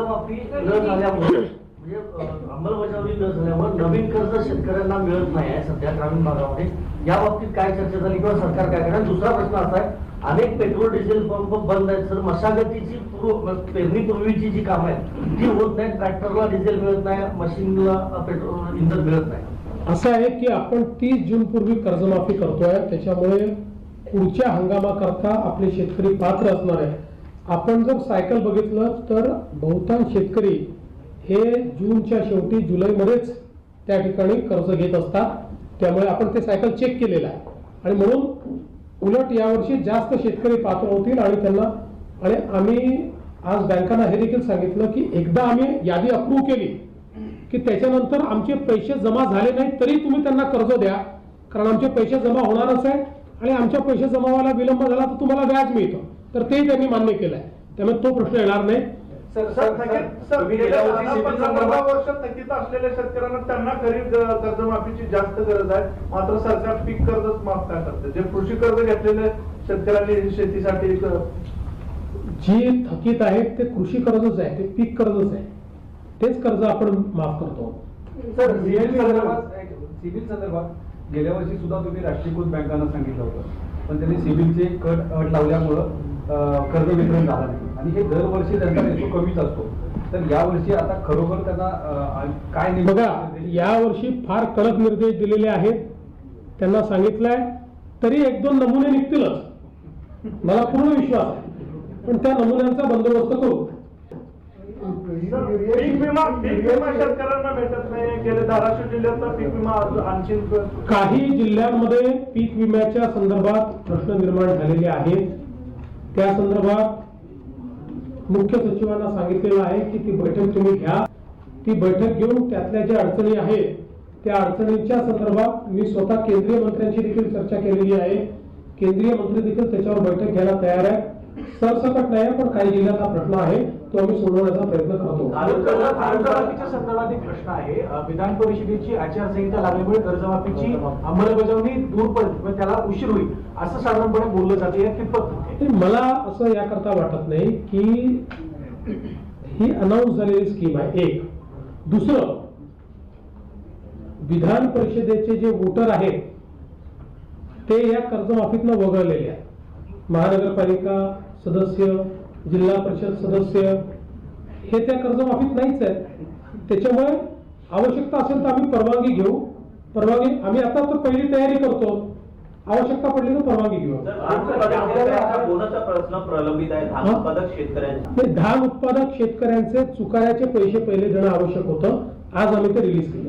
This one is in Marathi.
कर्जमाफी न झाल्यामुळे म्हणजे अंमलबजावणी न झाल्यामुळे नवीन कर्ज शेतकऱ्यांना मिळत नाही आहे सध्या ग्रामीण भागामध्ये. या बाबतीत काय चर्चा झाली किंवा सरकार काय करणार? दुसरा प्रश्न असा आहे, अनेक पेट्रोल डिझेल पंप बंद आहेत सर. मशागतीची पेरणीपूर्वीची जी कामं आहेत ती होत नाही. ट्रॅक्टरला डिझेल मिळत नाही, मशीनला पेट्रोल इंधन मिळत नाही. असं आहे की आपण 30 जून पूर्वी कर्जमाफी करतोय, त्याच्यामुळे पुढच्या हंगामाकरता आपले शेतकरी पात्र असणार आहे. आपण जर सायकल बघितलं तर बहुतांश शेतकरी हे जूनच्या शेवटी जुलैमध्येच त्या ठिकाणी कर्ज घेत असतात. त्यामुळे आपण ते सायकल चेक केलेलं आहे आणि म्हणून उलट यावर्षी जास्त शेतकरी पात्र होतील आणि त्यांना आणि आम्ही आज बँकांना हे देखील सांगितलं की एकदा आम्ही यादी अप्रूव्ह केली की त्याच्यानंतर आमचे पैसे जमा झाले नाही तरी तुम्ही त्यांना कर्ज द्या, कारण आमचे पैसे जमा होणारच आहे आणि आमच्या पैसे जमा व्हायला विलंब झाला तर तुम्हाला व्याज मिळतं. तर ते त्यांनी मान्य केलं आहे, त्यामुळे तो प्रश्न येणार नाही. थकीत असलेल्या शेतकऱ्यांना त्यांना खरीप कर्जमाफीची जास्त गरज आहे, मात्र सरकार पीक कर्जच माफ काय करते. जे कृषी कर्ज घेतलेले शेतकऱ्यांनी शेतीसाठी जी थकीत आहेत ते कृषी कर्जच आहे, ते पीक कर्जच आहे, तेच कर्ज आपण माफ करतो. सर सिबिल संदर्भात गेल्या वर्षी सुद्धा तुम्ही राष्ट्रीयकृत बँकांना सांगितलं होतं, पण त्यांनी सिबिलचे अट लावल्यामुळं कर्ज वितरण झालं नाही आणि हे दरवर्षी त्यांचा रेशो कमीच असतो. तर यावर्षी आता खरोखर त्यांना काय बघा, यावर्षी फार कडक निर्देश दिलेले आहेत, त्यांना सांगितलंय तरी 1-2 नमुने निघतीलच, मला पूर्ण विश्वास आहे. पण त्या नमुन्यांचा बंदोबस्त करू. पीक विमा शेतकऱ्यांना भेटत नाही. गेल्या धाराशिव जिल्ह्यातला पीक विमा आणखी काही जिल्ह्यांमध्ये पीक विम्याच्या संदर्भात प्रश्न निर्माण झालेले आहेत. त्या संदर्भात मुख्य सचिवांना सांगितलेलं आहे की ती बैठक तुम्ही घ्या. ती बैठक घेऊन त्यातल्या ज्या अडचणी आहेत त्या अडचणींच्या संदर्भात मी स्वतः केंद्रीय मंत्र्यांशी देखील चर्चा केलेली आहे. केंद्रीय मंत्री देखील त्याच्यावर बैठक घ्यायला तयार आहे. सरसकट नाही, पण काही जिल्ह्यात हा प्रश्न आहे तो आम्ही सोडवण्याचा प्रयत्न करतो. कर्जमाफीच्या संदर्भात एक प्रश्न आहे. विधान परिषदेची आचारसंहिता लागल्यामुळे कर्जमाफीची अंमलबजावणी दूर पडेल, त्याला उशीर होईल असं साधारणपणे बोललं जाते. या कितपत मला असं याकरता वाटत नाही की ही अनाऊन्स झालेली स्कीम आहे. एक दुसरं, विधान परिषदेचे जे वोटर आहेत ते या कर्जमाफीतनं वगळलेले आहेत. महानगरपालिका सदस्य, जिल्हा परिषद सदस्य हे त्या कर्जमाफीत नाहीच आहेत. त्याच्यामुळे आवश्यकता असेल तर आम्ही परवानगी घेऊ. परवानगी आम्ही आता तर पहिली तयारी करतो, आवश्यकता पडली तर परवानगी घेऊ. बोनसचा प्रश्न प्रलंबित आहे धान उत्पादक शेतकऱ्यांचा. धान उत्पादक शेतकऱ्यांचे चुकाऱ्याचे पैसे पहिले देणं आवश्यक होतं. आज आम्ही ते रिलीज केले.